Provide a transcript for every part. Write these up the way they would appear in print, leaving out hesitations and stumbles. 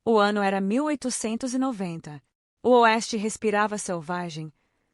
O ano era 1890. O oeste respirava selvagem,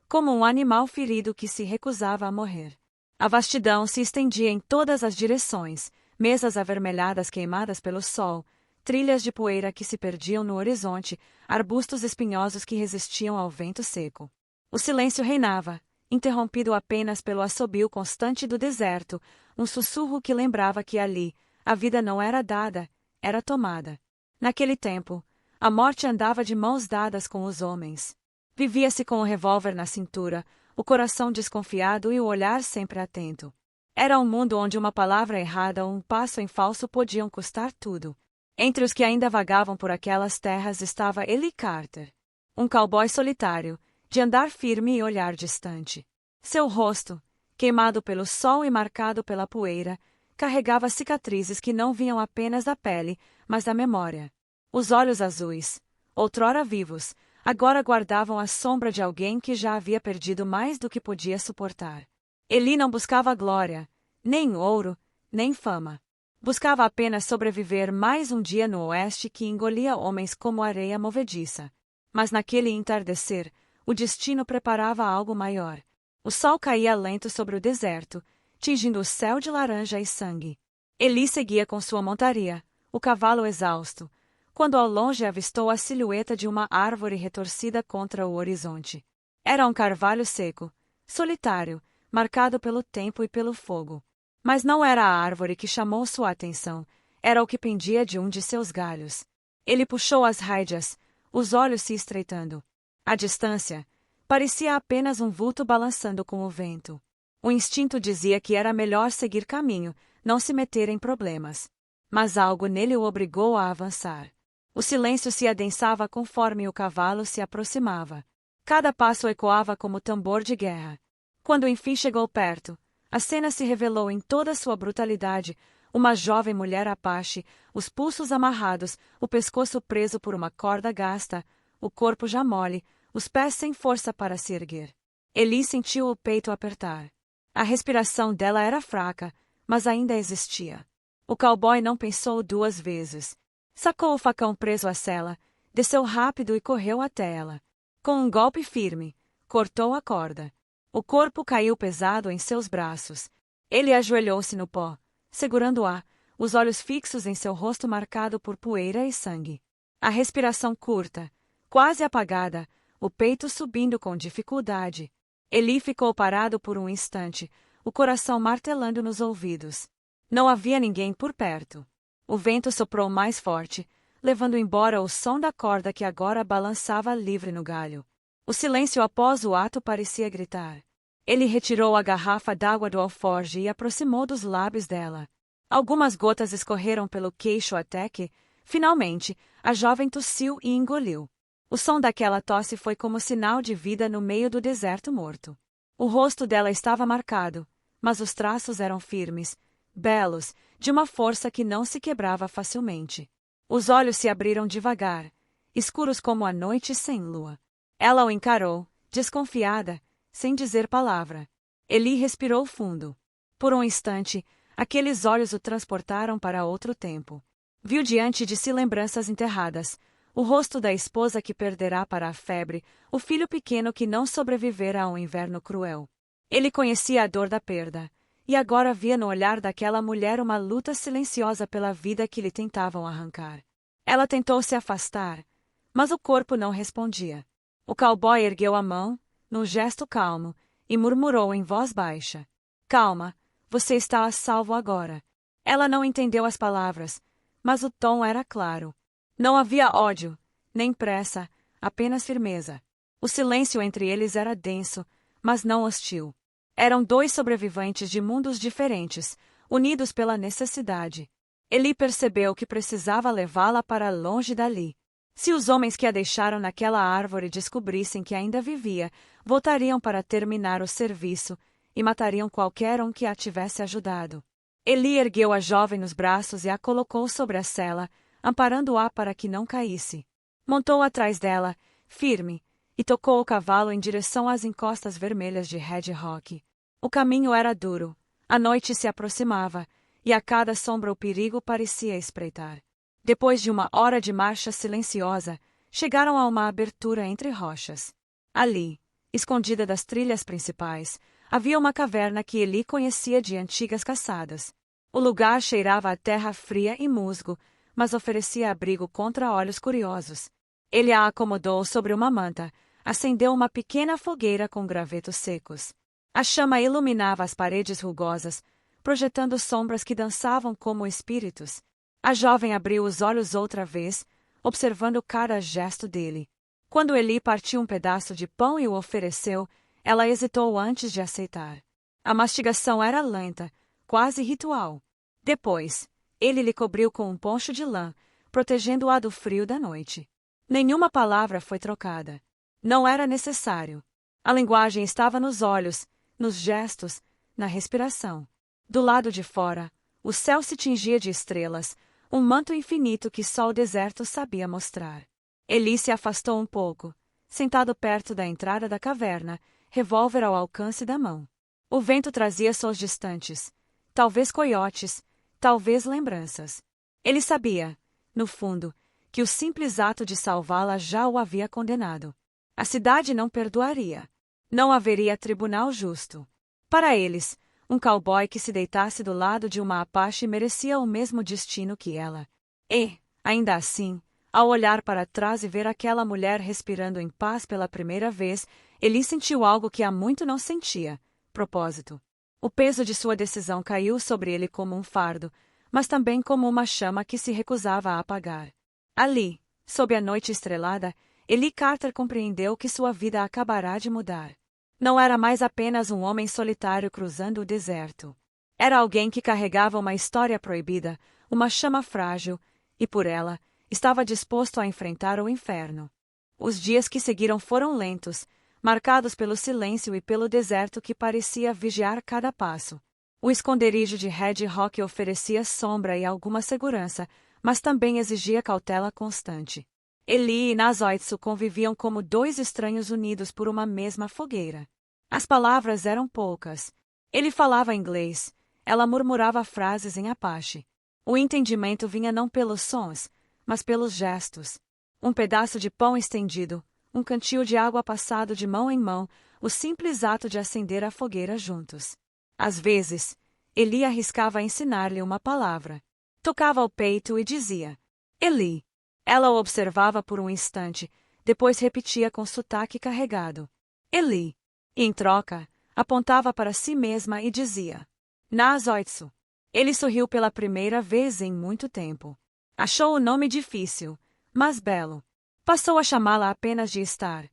como um animal ferido que se recusava a morrer. A vastidão se estendia em todas as direções, mesas avermelhadas queimadas pelo sol, trilhas de poeira que se perdiam no horizonte, arbustos espinhosos que resistiam ao vento seco. O silêncio reinava, interrompido apenas pelo assobio constante do deserto, um sussurro que lembrava que ali, a vida não era dada, era tomada. Naquele tempo, a morte andava de mãos dadas com os homens. Vivia-se com o revólver na cintura, o coração desconfiado e o olhar sempre atento. Era um mundo onde uma palavra errada ou um passo em falso podiam custar tudo. Entre os que ainda vagavam por aquelas terras estava Eli Carter, um cowboy solitário, de andar firme e olhar distante. Seu rosto, queimado pelo sol e marcado pela poeira, carregava cicatrizes que não vinham apenas da pele, mas da memória. Os olhos azuis, outrora vivos, agora guardavam a sombra de alguém que já havia perdido mais do que podia suportar. Eli não buscava glória, nem ouro, nem fama. Buscava apenas sobreviver mais um dia no oeste que engolia homens como areia movediça. Mas naquele entardecer, o destino preparava algo maior. O sol caía lento sobre o deserto, tingindo o céu de laranja e sangue. Eli seguia com sua montaria, o cavalo exausto, quando ao longe avistou a silhueta de uma árvore retorcida contra o horizonte. Era um carvalho seco, solitário, marcado pelo tempo e pelo fogo. Mas não era a árvore que chamou sua atenção, era o que pendia de um de seus galhos. Ele puxou as rédeas, os olhos se estreitando. À distância, parecia apenas um vulto balançando com o vento. O instinto dizia que era melhor seguir caminho, não se meter em problemas. Mas algo nele o obrigou a avançar. O silêncio se adensava conforme o cavalo se aproximava. Cada passo ecoava como tambor de guerra. Quando enfim chegou perto, a cena se revelou em toda sua brutalidade, uma jovem mulher apache, os pulsos amarrados, o pescoço preso por uma corda gasta, o corpo já mole, os pés sem força para se erguer. Eli sentiu o peito apertar. A respiração dela era fraca, mas ainda existia. O cowboy não pensou duas vezes. Sacou o facão preso à sela, desceu rápido e correu até ela. Com um golpe firme, cortou a corda. O corpo caiu pesado em seus braços. Ele ajoelhou-se no pó, segurando-a, os olhos fixos em seu rosto marcado por poeira e sangue. A respiração curta, quase apagada, o peito subindo com dificuldade. Eli ficou parado por um instante, o coração martelando nos ouvidos. Não havia ninguém por perto. O vento soprou mais forte, levando embora o som da corda que agora balançava livre no galho. O silêncio após o ato parecia gritar. Ele retirou a garrafa d'água do alforje e aproximou dos lábios dela. Algumas gotas escorreram pelo queixo até que, finalmente, a jovem tossiu e engoliu. O som daquela tosse foi como sinal de vida no meio do deserto morto. O rosto dela estava marcado, mas os traços eram firmes, belos, de uma força que não se quebrava facilmente. Os olhos se abriram devagar, escuros como a noite sem lua. Ela o encarou, desconfiada, sem dizer palavra. Eli respirou fundo. Por um instante, aqueles olhos o transportaram para outro tempo. Viu diante de si lembranças enterradas, o rosto da esposa que perderá para a febre, o filho pequeno que não sobrevivera a um inverno cruel. Ele conhecia a dor da perda, e agora via no olhar daquela mulher uma luta silenciosa pela vida que lhe tentavam arrancar. Ela tentou se afastar, mas o corpo não respondia. O cowboy ergueu a mão, num gesto calmo, e murmurou em voz baixa: "Calma, você está a salvo agora." Ela não entendeu as palavras, mas o tom era claro. Não havia ódio, nem pressa, apenas firmeza. O silêncio entre eles era denso, mas não hostil. Eram dois sobreviventes de mundos diferentes, unidos pela necessidade. Eli percebeu que precisava levá-la para longe dali. Se os homens que a deixaram naquela árvore descobrissem que ainda vivia, voltariam para terminar o serviço e matariam qualquer um que a tivesse ajudado. Eli ergueu a jovem nos braços e a colocou sobre a sela, amparando-a para que não caísse. Montou atrás dela, firme, e tocou o cavalo em direção às encostas vermelhas de Red Rock. O caminho era duro, a noite se aproximava, e a cada sombra o perigo parecia espreitar. Depois de uma hora de marcha silenciosa, chegaram a uma abertura entre rochas. Ali, escondida das trilhas principais, havia uma caverna que Eli conhecia de antigas caçadas. O lugar cheirava a terra fria e musgo, mas oferecia abrigo contra olhos curiosos. Ele a acomodou sobre uma manta, acendeu uma pequena fogueira com gravetos secos. A chama iluminava as paredes rugosas, projetando sombras que dançavam como espíritos. A jovem abriu os olhos outra vez, observando cada gesto dele. Quando Eli partiu um pedaço de pão e o ofereceu, ela hesitou antes de aceitar. A mastigação era lenta, quase ritual. Depois, ele lhe cobriu com um poncho de lã, protegendo-a do frio da noite. Nenhuma palavra foi trocada. Não era necessário. A linguagem estava nos olhos, nos gestos, na respiração. Do lado de fora, o céu se tingia de estrelas, um manto infinito que só o deserto sabia mostrar. Eli se afastou um pouco, sentado perto da entrada da caverna, revólver ao alcance da mão. O vento trazia sons distantes, talvez coiotes, talvez lembranças. Ele sabia, no fundo, que o simples ato de salvá-la já o havia condenado. A cidade não perdoaria. Não haveria tribunal justo. Para eles, um cowboy que se deitasse do lado de uma Apache merecia o mesmo destino que ela. E, ainda assim, ao olhar para trás e ver aquela mulher respirando em paz pela primeira vez, ele sentiu algo que há muito não sentia: propósito. O peso de sua decisão caiu sobre ele como um fardo, mas também como uma chama que se recusava a apagar. Ali, sob a noite estrelada, Eli Carter compreendeu que sua vida acabará de mudar. Não era mais apenas um homem solitário cruzando o deserto. Era alguém que carregava uma história proibida, uma chama frágil, e por ela, estava disposto a enfrentar o inferno. Os dias que seguiram foram lentos, marcados pelo silêncio e pelo deserto que parecia vigiar cada passo. O esconderijo de Red Rock oferecia sombra e alguma segurança, mas também exigia cautela constante. Eli e Nazoitsu conviviam como dois estranhos unidos por uma mesma fogueira. As palavras eram poucas. Ele falava inglês, ela murmurava frases em Apache. O entendimento vinha não pelos sons, mas pelos gestos. Um pedaço de pão estendido, um cantil de água passado de mão em mão, o simples ato de acender a fogueira juntos. Às vezes, Eli arriscava ensinar-lhe uma palavra. Tocava o peito e dizia: Eli. Ela o observava por um instante, depois repetia com sotaque carregado: Eli. E, em troca, apontava para si mesma e dizia: Nazoitsu. Ele sorriu pela primeira vez em muito tempo. Achou o nome difícil, mas belo. Passou a chamá-la apenas de Star.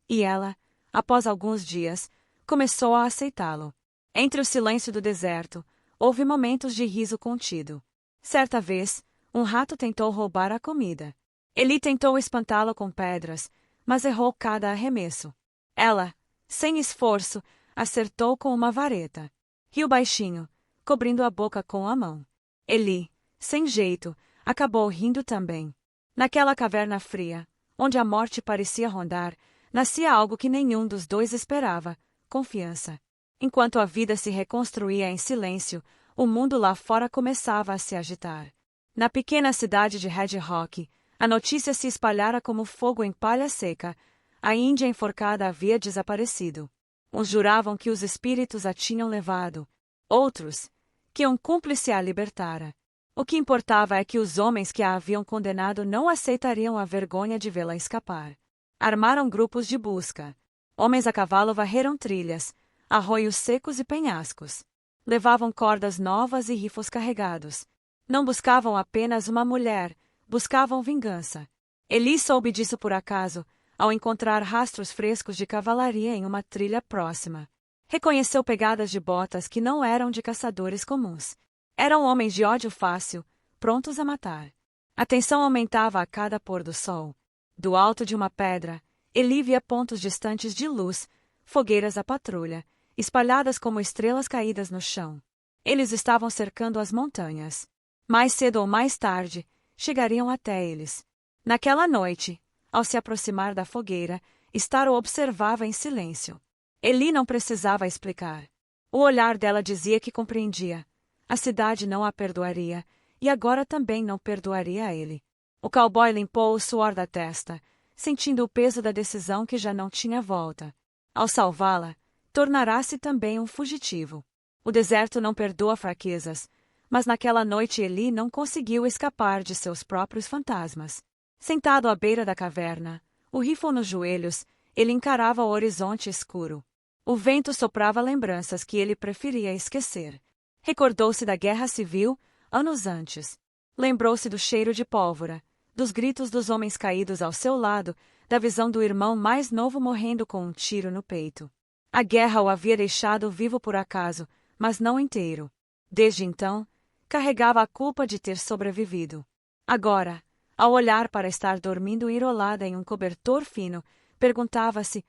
E ela, após alguns dias, começou a aceitá-lo. Entre o silêncio do deserto, houve momentos de riso contido. Certa vez, um rato tentou roubar a comida. Eli tentou espantá-lo com pedras, mas errou cada arremesso. Ela, sem esforço, acertou com uma vareta. Riu baixinho, cobrindo a boca com a mão. Eli, sem jeito, acabou rindo também. Naquela caverna fria, onde a morte parecia rondar, nascia algo que nenhum dos dois esperava: confiança. Enquanto a vida se reconstruía em silêncio, o mundo lá fora começava a se agitar. Na pequena cidade de Red Rock, a notícia se espalhara como fogo em palha seca: a Índia enforcada havia desaparecido. Uns juravam que os espíritos a tinham levado. Outros, que um cúmplice a libertara. O que importava é que os homens que a haviam condenado não aceitariam a vergonha de vê-la escapar. Armaram grupos de busca. Homens a cavalo varreram trilhas, arroios secos e penhascos. Levavam cordas novas e rifos carregados. Não buscavam apenas uma mulher, buscavam vingança. Eli soube disso por acaso, ao encontrar rastros frescos de cavalaria em uma trilha próxima. Reconheceu pegadas de botas que não eram de caçadores comuns. Eram homens de ódio fácil, prontos a matar. A tensão aumentava a cada pôr do sol. Do alto de uma pedra, Eli via pontos distantes de luz, fogueiras à patrulha, espalhadas como estrelas caídas no chão. Eles estavam cercando as montanhas. Mais cedo ou mais tarde, chegariam até eles. Naquela noite, ao se aproximar da fogueira, Star o observava em silêncio. Eli não precisava explicar. O olhar dela dizia que compreendia. A cidade não a perdoaria, e agora também não perdoaria a ele. O cowboy limpou o suor da testa, sentindo o peso da decisão que já não tinha volta. Ao salvá-la, tornará-se também um fugitivo. O deserto não perdoa fraquezas, mas naquela noite Eli não conseguiu escapar de seus próprios fantasmas. Sentado à beira da caverna, o rifle nos joelhos, ele encarava o horizonte escuro. O vento soprava lembranças que ele preferia esquecer. Recordou-se da guerra civil, anos antes. Lembrou-se do cheiro de pólvora, dos gritos dos homens caídos ao seu lado, da visão do irmão mais novo morrendo com um tiro no peito. A guerra o havia deixado vivo por acaso, mas não inteiro. Desde então, carregava a culpa de ter sobrevivido. Agora, ao olhar para estar dormindo enrolada em um cobertor fino, perguntava-se: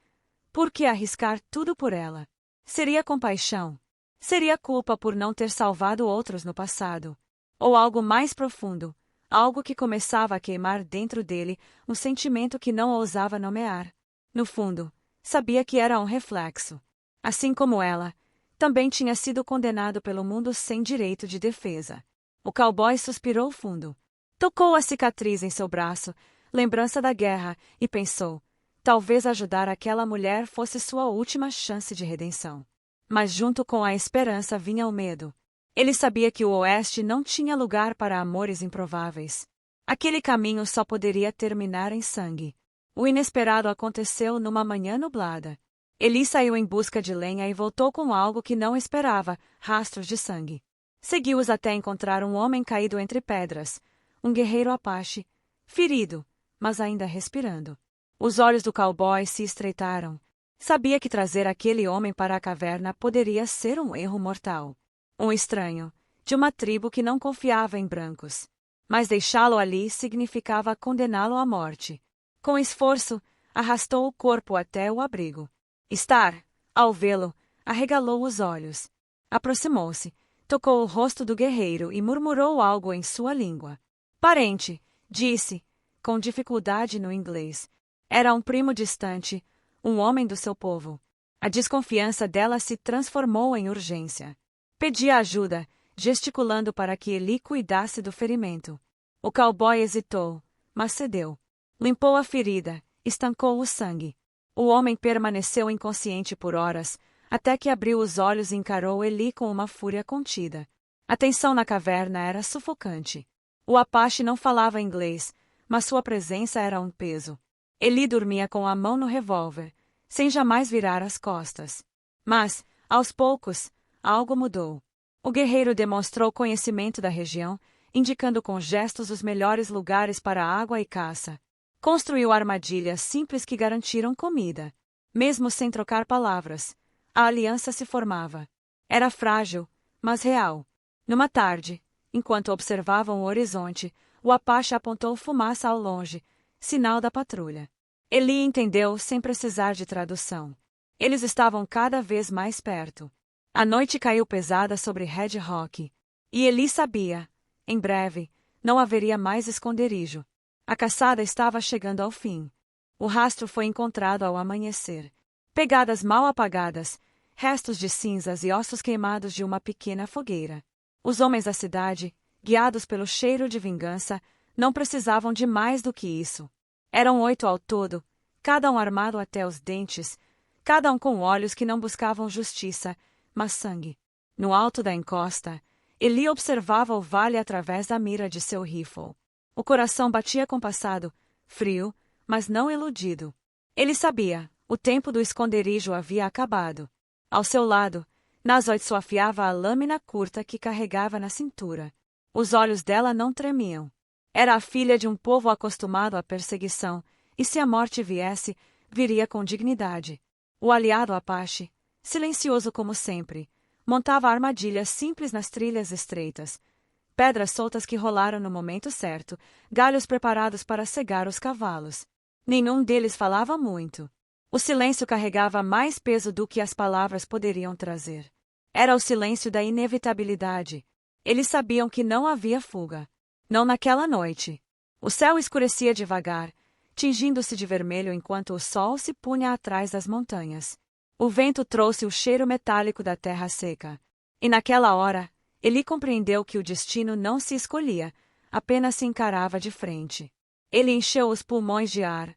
por que arriscar tudo por ela? Seria compaixão? Seria culpa por não ter salvado outros no passado? Ou algo mais profundo, algo que começava a queimar dentro dele, um sentimento que não ousava nomear? No fundo, sabia que era um reflexo. Assim como ela, também tinha sido condenado pelo mundo sem direito de defesa. O cowboy suspirou fundo. Tocou a cicatriz em seu braço, lembrança da guerra, e pensou: talvez ajudar aquela mulher fosse sua última chance de redenção. Mas junto com a esperança vinha o medo. Ele sabia que o Oeste não tinha lugar para amores improváveis. Aquele caminho só poderia terminar em sangue. O inesperado aconteceu numa manhã nublada. Eli saiu em busca de lenha e voltou com algo que não esperava: rastros de sangue. Seguiu-os até encontrar um homem caído entre pedras, um guerreiro apache, ferido, mas ainda respirando. Os olhos do cowboy se estreitaram. Sabia que trazer aquele homem para a caverna poderia ser um erro mortal. Um estranho, de uma tribo que não confiava em brancos. Mas deixá-lo ali significava condená-lo à morte. Com esforço, arrastou o corpo até o abrigo. Star, ao vê-lo, arregalou os olhos. Aproximou-se, tocou o rosto do guerreiro e murmurou algo em sua língua. Parente, disse, com dificuldade no inglês. Era um primo distante, um homem do seu povo. A desconfiança dela se transformou em urgência. Pedia ajuda, gesticulando para que Eli cuidasse do ferimento. O cowboy hesitou, mas cedeu. Limpou a ferida, estancou o sangue. O homem permaneceu inconsciente por horas, até que abriu os olhos e encarou Eli com uma fúria contida. A tensão na caverna era sufocante. O apache não falava inglês, mas sua presença era um peso. Eli dormia com a mão no revólver, sem jamais virar as costas. Mas, aos poucos, algo mudou. O guerreiro demonstrou conhecimento da região, indicando com gestos os melhores lugares para água e caça. Construiu armadilhas simples que garantiram comida. Mesmo sem trocar palavras, a aliança se formava. Era frágil, mas real. Numa tarde, enquanto observavam o horizonte, o apache apontou fumaça ao longe, sinal da patrulha. Eli entendeu sem precisar de tradução. Eles estavam cada vez mais perto. A noite caiu pesada sobre Red Rock. E Eli sabia, em breve, não haveria mais esconderijo. A caçada estava chegando ao fim. O rastro foi encontrado ao amanhecer. Pegadas mal apagadas, restos de cinzas e ossos queimados de uma pequena fogueira. Os homens da cidade, guiados pelo cheiro de vingança, não precisavam de mais do que isso. Eram 8 ao todo, cada um armado até os dentes, cada um com olhos que não buscavam justiça, mas sangue. No alto da encosta, Eli observava o vale através da mira de seu rifle. O coração batia compassado, frio, mas não iludido. Ele sabia, o tempo do esconderijo havia acabado. Ao seu lado, Nazoit afiava a lâmina curta que carregava na cintura. Os olhos dela não tremiam. Era a filha de um povo acostumado à perseguição, e se a morte viesse, viria com dignidade. O aliado Apache, silencioso como sempre, montava armadilhas simples nas trilhas estreitas. Pedras soltas que rolaram no momento certo, galhos preparados para cegar os cavalos. Nenhum deles falava muito. O silêncio carregava mais peso do que as palavras poderiam trazer. Era o silêncio da inevitabilidade. Eles sabiam que não havia fuga. Não naquela noite. O céu escurecia devagar, tingindo-se de vermelho enquanto o sol se punha atrás das montanhas. O vento trouxe o cheiro metálico da terra seca. E naquela hora, Eli compreendeu que o destino não se escolhia, apenas se encarava de frente. Ele encheu os pulmões de ar,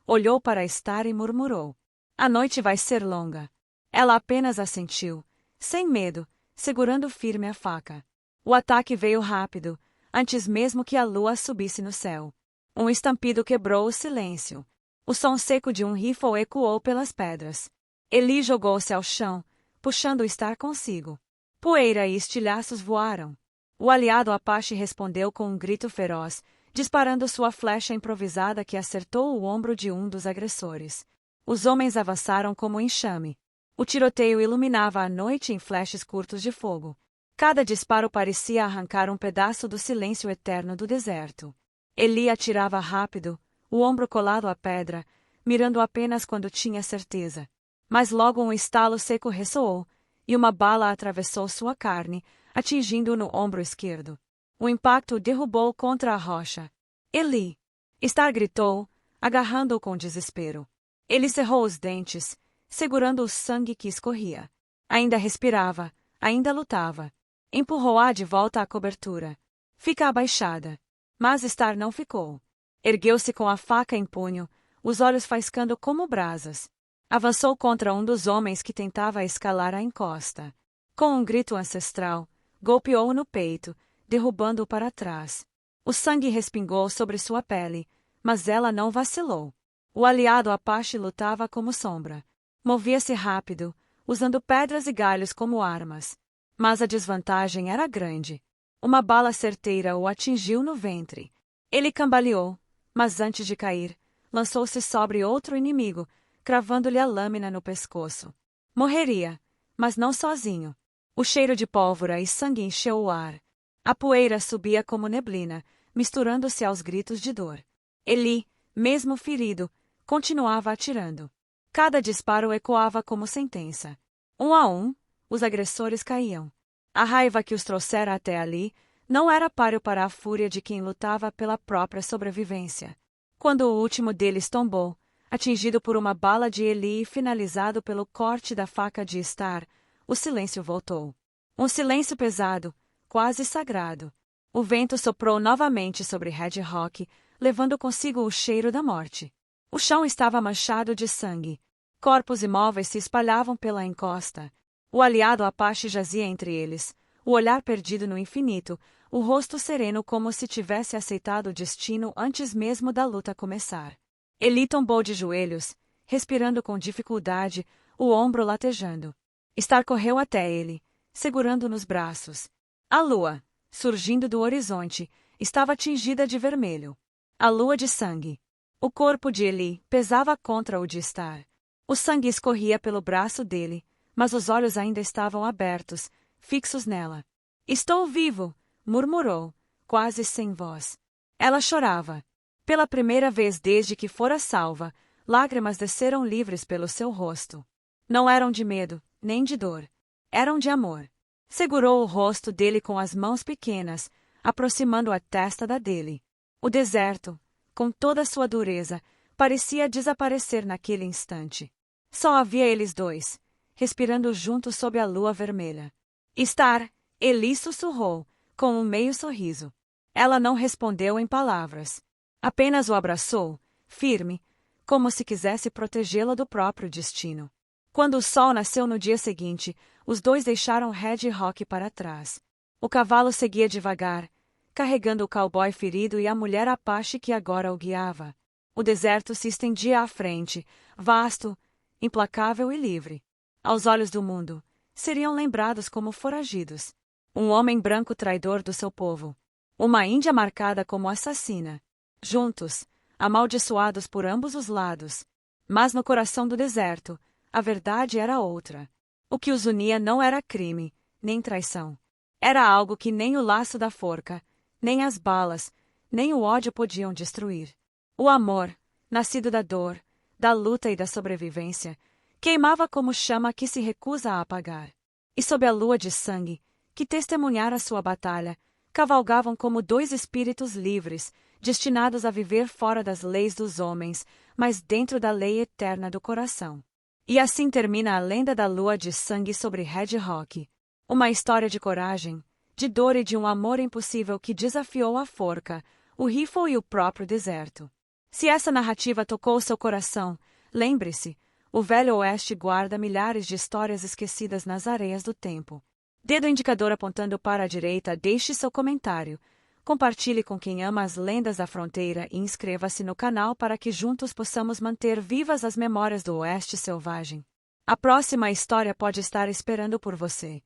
olhou para Star e murmurou: "A noite vai ser longa." Ela apenas assentiu, sem medo, segurando firme a faca. O ataque veio rápido, antes mesmo que a lua subisse no céu. Um estampido quebrou o silêncio. O som seco de um rifle ecoou pelas pedras. Eli jogou-se ao chão, puxando Star consigo. Poeira e estilhaços voaram. O aliado Apache respondeu com um grito feroz, disparando sua flecha improvisada que acertou o ombro de um dos agressores. Os homens avançaram como enxame. O tiroteio iluminava a noite em flashes curtos de fogo. Cada disparo parecia arrancar um pedaço do silêncio eterno do deserto. Eli atirava rápido, o ombro colado à pedra, mirando apenas quando tinha certeza. Mas logo um estalo seco ressoou, e uma bala atravessou sua carne, atingindo-o no ombro esquerdo. O impacto o derrubou contra a rocha. "Eli!" Star gritou, agarrando-o com desespero. Ele cerrou os dentes, segurando o sangue que escorria. Ainda respirava, ainda lutava. Empurrou-a de volta à cobertura. "Fica abaixada." Mas Star não ficou. Ergueu-se com a faca em punho, os olhos faiscando como brasas. Avançou contra um dos homens que tentava escalar a encosta. Com um grito ancestral, golpeou-o no peito, derrubando-o para trás. O sangue respingou sobre sua pele, mas ela não vacilou. O aliado Apache lutava como sombra. Movia-se rápido, usando pedras e galhos como armas. Mas a desvantagem era grande. Uma bala certeira o atingiu no ventre. Ele cambaleou, mas antes de cair, lançou-se sobre outro inimigo, cravando-lhe a lâmina no pescoço. Morreria, mas não sozinho. O cheiro de pólvora e sangue encheu o ar. A poeira subia como neblina, misturando-se aos gritos de dor. Eli, mesmo ferido, continuava atirando. Cada disparo ecoava como sentença. Um a um, os agressores caíam. A raiva que os trouxera até ali não era páreo para a fúria de quem lutava pela própria sobrevivência. Quando o último deles tombou, atingido por uma bala de Eli e finalizado pelo corte da faca de Star, o silêncio voltou. Um silêncio pesado, quase sagrado. O vento soprou novamente sobre Red Rock, levando consigo o cheiro da morte. O chão estava manchado de sangue. Corpos imóveis se espalhavam pela encosta. O aliado Apache jazia entre eles, o olhar perdido no infinito, o rosto sereno como se tivesse aceitado o destino antes mesmo da luta começar. Eli tombou de joelhos, respirando com dificuldade, o ombro latejando. Star correu até ele, segurando nos braços. A lua, surgindo do horizonte, estava tingida de vermelho. A lua de sangue. O corpo de Eli pesava contra o de Star. O sangue escorria pelo braço dele, mas os olhos ainda estavam abertos, fixos nela. "Estou vivo!" murmurou, quase sem voz. Ela chorava. Pela primeira vez desde que fora salva, lágrimas desceram livres pelo seu rosto. Não eram de medo, nem de dor. Eram de amor. Segurou o rosto dele com as mãos pequenas, aproximando a testa da dele. O deserto, com toda sua dureza, parecia desaparecer naquele instante. Só havia eles dois, respirando juntos sob a lua vermelha. "Star!" Eli sussurrou, com um meio sorriso. Ela não respondeu em palavras. Apenas o abraçou, firme, como se quisesse protegê-la do próprio destino. Quando o sol nasceu no dia seguinte, os dois deixaram Red Rock para trás. O cavalo seguia devagar, carregando o cowboy ferido e a mulher Apache que agora o guiava. O deserto se estendia à frente, vasto, implacável e livre. Aos olhos do mundo, seriam lembrados como foragidos. Um homem branco traidor do seu povo. Uma índia marcada como assassina. Juntos, amaldiçoados por ambos os lados. Mas no coração do deserto, a verdade era outra. O que os unia não era crime, nem traição. Era algo que nem o laço da forca, nem as balas, nem o ódio podiam destruir. O amor, nascido da dor, da luta e da sobrevivência, queimava como chama que se recusa a apagar. E sob a lua de sangue, que testemunhara sua batalha, cavalgavam como dois espíritos livres, destinados a viver fora das leis dos homens, mas dentro da lei eterna do coração. E assim termina a lenda da lua de sangue sobre Red Rock. Uma história de coragem, de dor e de um amor impossível que desafiou a forca, o rifle e o próprio deserto. Se essa narrativa tocou seu coração, lembre-se, o Velho Oeste guarda milhares de histórias esquecidas nas areias do tempo. Dedo indicador apontando para a direita, deixe seu comentário. Compartilhe com quem ama as lendas da fronteira e inscreva-se no canal para que juntos possamos manter vivas as memórias do Oeste selvagem. A próxima história pode estar esperando por você.